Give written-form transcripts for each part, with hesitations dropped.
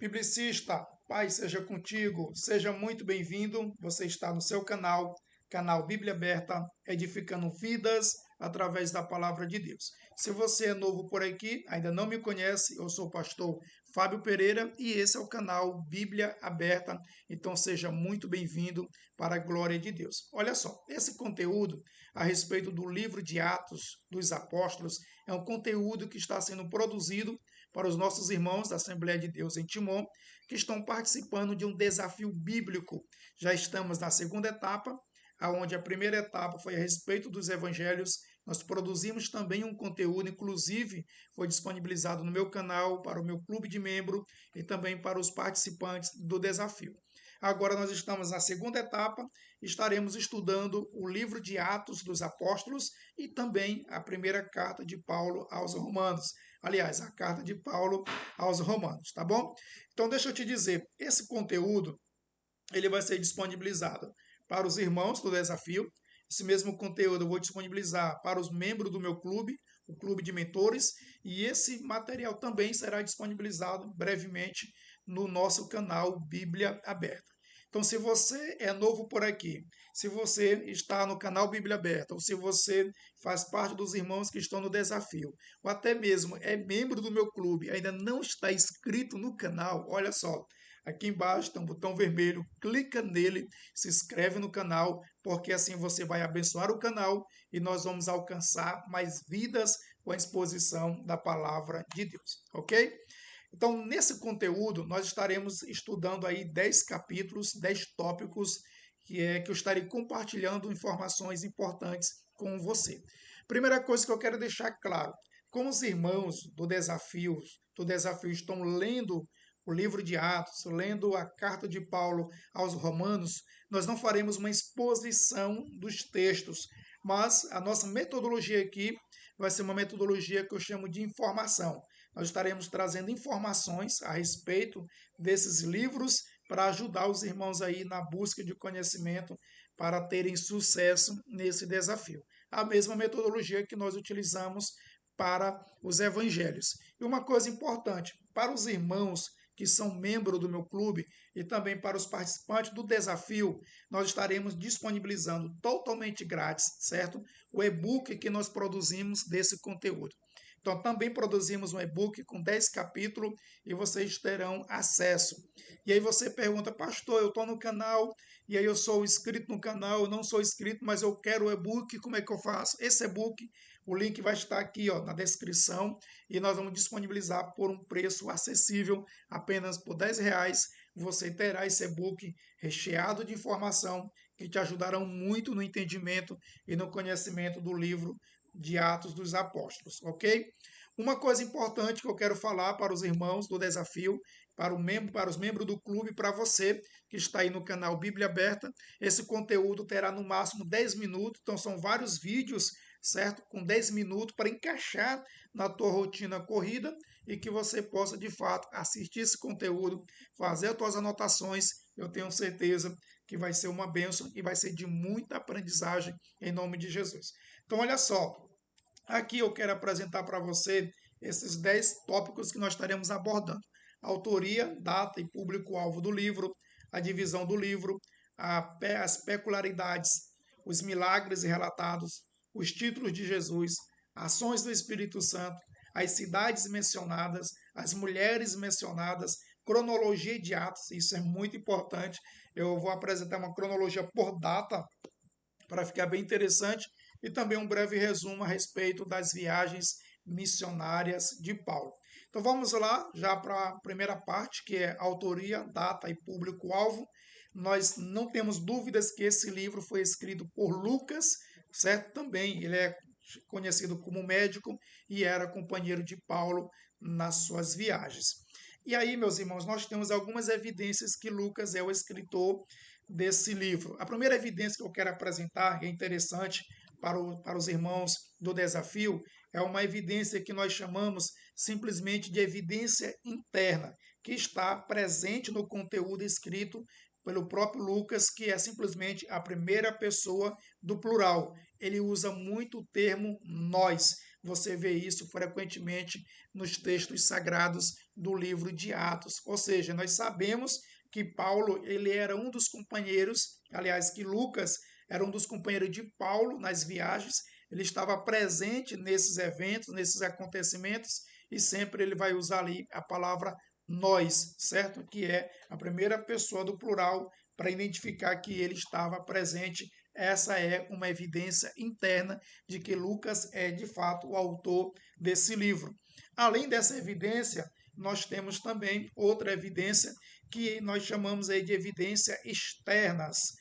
Biblicista, paz seja contigo, seja muito bem-vindo. Você está no seu canal Bíblia Aberta, edificando vidas através da palavra de Deus. Se você é novo por aqui, ainda não me conhece, eu sou o pastor Fábio Pereira e esse é o canal Bíblia Aberta, então seja muito bem-vindo para a glória de Deus. Olha só, esse conteúdo a respeito do livro de Atos dos Apóstolos é um conteúdo que está sendo produzido para os nossos irmãos da Assembleia de Deus em Timon, que estão participando de um desafio bíblico. Já estamos na segunda etapa, onde a primeira etapa foi a respeito dos evangelhos. Nós produzimos também um conteúdo, inclusive foi disponibilizado no meu canal, para o meu clube de membro e também para os participantes do desafio. Agora nós estamos na segunda etapa, estaremos estudando o livro de Atos dos Apóstolos e também a primeira carta de Paulo aos Romanos. Aliás, a carta de Paulo aos Romanos, tá bom? Então deixa eu te dizer, esse conteúdo ele vai ser disponibilizado para os irmãos do desafio. Esse mesmo conteúdo eu vou disponibilizar para os membros do meu clube, o clube de mentores, e esse material também será disponibilizado brevemente no nosso canal Bíblia Aberta. Então, se você é novo por aqui, se você está no canal Bíblia Aberta, ou se você faz parte dos irmãos que estão no desafio, ou até mesmo é membro do meu clube, ainda não está inscrito no canal, olha só, aqui embaixo tem um botão vermelho, clica nele, se inscreve no canal, porque assim você vai abençoar o canal e nós vamos alcançar mais vidas com a exposição da palavra de Deus, ok? Então, nesse conteúdo, nós estaremos estudando aí 10 capítulos, 10 tópicos, que eu estarei compartilhando informações importantes com você. Primeira coisa que eu quero deixar claro, como os irmãos do desafio estão lendo o livro de Atos, lendo a carta de Paulo aos Romanos, nós não faremos uma exposição dos textos, mas a nossa metodologia aqui vai ser uma metodologia que eu chamo de informação. Nós estaremos trazendo informações a respeito desses livros para ajudar os irmãos aí na busca de conhecimento para terem sucesso nesse desafio. A mesma metodologia que nós utilizamos para os evangelhos. E uma coisa importante, para os irmãos que são membros do meu clube e também para os participantes do desafio, nós estaremos disponibilizando totalmente grátis, certo? O e-book que nós produzimos desse conteúdo. Então, também produzimos um e-book com 10 capítulos e vocês terão acesso. E aí você pergunta, pastor, eu estou no canal e aí eu sou inscrito no canal, eu não sou inscrito, mas eu quero o e-book, como é que eu faço? Esse e-book, o link vai estar aqui ó, na descrição e nós vamos disponibilizar por um preço acessível, apenas por R$ 10. Você terá esse e-book recheado de informação que te ajudarão muito no entendimento e no conhecimento do livro de Atos dos Apóstolos, ok? Uma coisa importante que eu quero falar para os irmãos do desafio, para os membros do clube, para você que está aí no canal Bíblia Aberta, esse conteúdo terá no máximo 10 minutos, então são vários vídeos, certo? Com 10 minutos para encaixar na tua rotina corrida e que você possa de fato assistir esse conteúdo, fazer as tuas anotações. Eu tenho certeza que vai ser uma bênção e vai ser de muita aprendizagem em nome de Jesus. Então, olha só, aqui eu quero apresentar para você esses 10 tópicos que nós estaremos abordando. Autoria, data e público-alvo do livro, a divisão do livro, as peculiaridades, os milagres relatados, os títulos de Jesus, ações do Espírito Santo, as cidades mencionadas, as mulheres mencionadas, cronologia de Atos, isso é muito importante. Eu vou apresentar uma cronologia por data para ficar bem interessante e também um breve resumo a respeito das viagens missionárias de Paulo. Então vamos lá, já para a primeira parte, que é autoria, data e público-alvo. Nós não temos dúvidas que esse livro foi escrito por Lucas, certo? Também ele é conhecido como médico e era companheiro de Paulo nas suas viagens. E aí, meus irmãos, nós temos algumas evidências que Lucas é o escritor desse livro. A primeira evidência que eu quero apresentar, que é interessante para os irmãos do desafio, é uma evidência que nós chamamos simplesmente de evidência interna, que está presente no conteúdo escrito pelo próprio Lucas, que é simplesmente a primeira pessoa do plural. Ele usa muito o termo nós. Você vê isso frequentemente nos textos sagrados do livro de Atos. Ou seja, nós sabemos que Paulo ele era um dos companheiros, aliás, que Lucas era um dos companheiros de Paulo nas viagens, ele estava presente nesses eventos, nesses acontecimentos, e sempre ele vai usar ali a palavra nós, certo? Que é a primeira pessoa do plural para identificar que ele estava presente. Essa é uma evidência interna de que Lucas é de fato o autor desse livro. Além dessa evidência, nós temos também outra evidência que nós chamamos aí de evidência externas.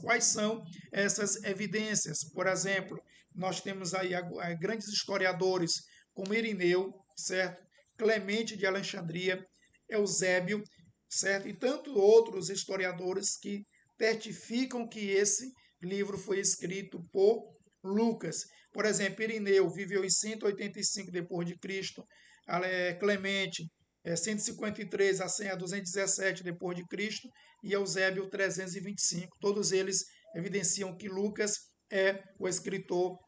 Quais são essas evidências? Por exemplo, nós temos aí grandes historiadores como Irineu, certo? Clemente de Alexandria, Eusébio, certo? E tantos outros historiadores que certificam que esse livro foi escrito por Lucas. Por exemplo, Irineu viveu em 185 depois de Cristo, Clemente 153 a 217 depois de Cristo e Eusébio 325. Todos eles evidenciam que Lucas é o escritor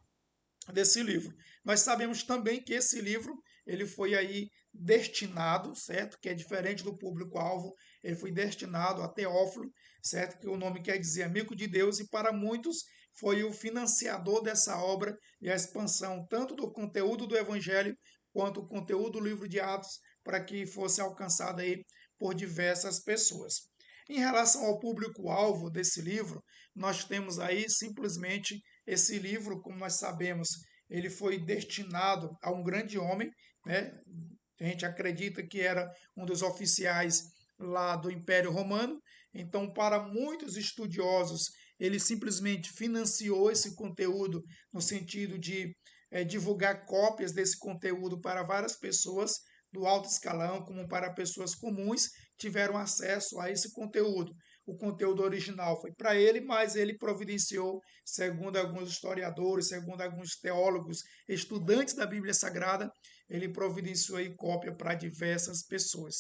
desse livro. Nós sabemos também que esse livro ele foi aí destinado, certo? Que é diferente do público-alvo, ele foi destinado a Teófilo, certo? Que o nome quer dizer amigo de Deus, e para muitos foi o financiador dessa obra e a expansão tanto do conteúdo do Evangelho quanto o conteúdo do livro de Atos para que fosse alcançado aí por diversas pessoas. Em relação ao público-alvo desse livro, nós temos aí simplesmente esse livro, como nós sabemos, ele foi destinado a um grande homem, né? A gente acredita que era um dos oficiais lá do Império Romano. Então, para muitos estudiosos, ele simplesmente financiou esse conteúdo no sentido de divulgar cópias desse conteúdo para várias pessoas do alto escalão, como para pessoas comuns, tiveram acesso a esse conteúdo. O conteúdo original foi para ele, mas ele providenciou, segundo alguns historiadores, segundo alguns teólogos, estudantes da Bíblia Sagrada, ele providenciou aí cópia para diversas pessoas.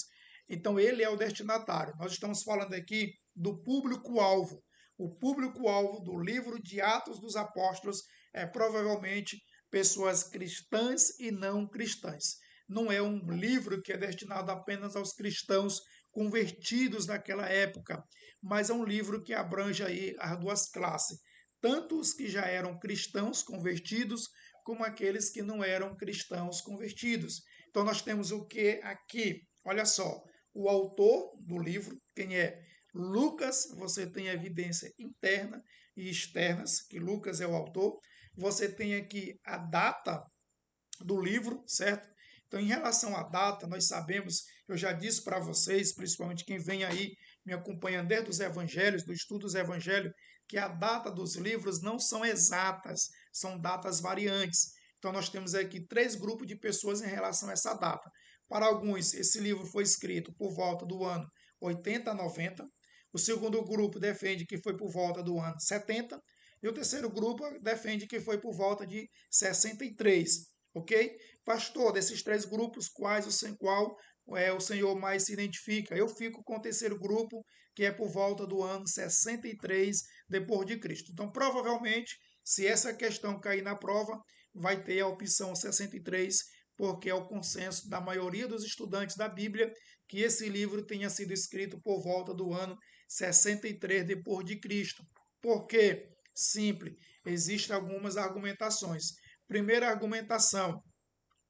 Então, ele é o destinatário. Nós estamos falando aqui do público-alvo. O público-alvo do livro de Atos dos Apóstolos é provavelmente pessoas cristãs e não cristãs. Não é um livro que é destinado apenas aos cristãos convertidos naquela época, mas é um livro que abrange aí as duas classes, tanto os que já eram cristãos convertidos, como aqueles que não eram cristãos convertidos. Então nós temos o que aqui? Olha só, o autor do livro, quem é? Lucas, você tem evidência interna e externas, que Lucas é o autor. Você tem aqui a data do livro, certo? Então, em relação à data, nós sabemos, eu já disse para vocês, principalmente quem vem aí me acompanhando desde os evangelhos, do estudo dos evangelhos, que a data dos livros não são exatas, são datas variantes. Então, nós temos aqui três grupos de pessoas em relação a essa data. Para alguns, esse livro foi escrito por volta do ano 80 a 90. O segundo grupo defende que foi por volta do ano 70. E o terceiro grupo defende que foi por volta de 63. Ok? Pastor, desses três grupos, qual o Senhor mais se identifica? Eu fico com o terceiro grupo, que é por volta do ano 63 depois de Cristo. Então, provavelmente, se essa questão cair na prova, vai ter a opção 63, porque é o consenso da maioria dos estudantes da Bíblia que esse livro tenha sido escrito por volta do ano 63 depois de Cristo. Por quê? Simples, existem algumas argumentações. Primeira argumentação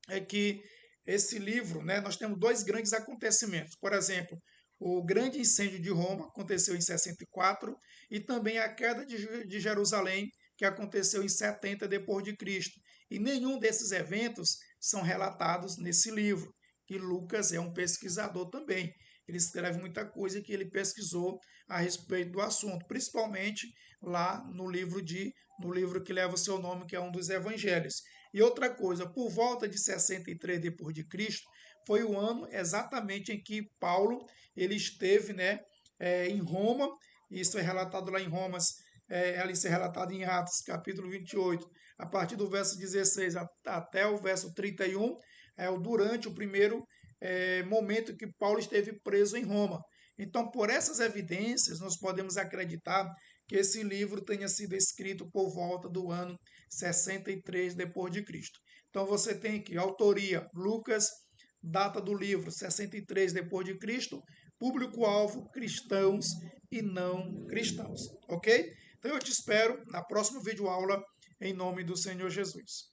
é que esse livro, né, nós temos dois grandes acontecimentos. Por exemplo, o grande incêndio de Roma aconteceu em 64 e também a queda de Jerusalém, que aconteceu em 70 depois de Cristo. E nenhum desses eventos são relatados nesse livro. E Lucas é um pesquisador também. Ele escreve muita coisa que ele pesquisou a respeito do assunto, principalmente lá no livro que leva o seu nome, que é um dos evangelhos. E outra coisa, por volta de 63 depois de Cristo, foi o ano exatamente em que Paulo ele esteve, né, em Roma. Isso é relatado lá em Romas, isso é relatado em Atos, capítulo 28, a partir do verso 16 até o verso 31, durante o primeiro momento que Paulo esteve preso em Roma. Então, por essas evidências, nós podemos acreditar que esse livro tenha sido escrito por volta do ano 63 depois de Cristo. Então você tem aqui autoria Lucas, data do livro 63 depois de Cristo, público-alvo cristãos e não cristãos, ok? Então eu te espero na próxima videoaula em nome do Senhor Jesus.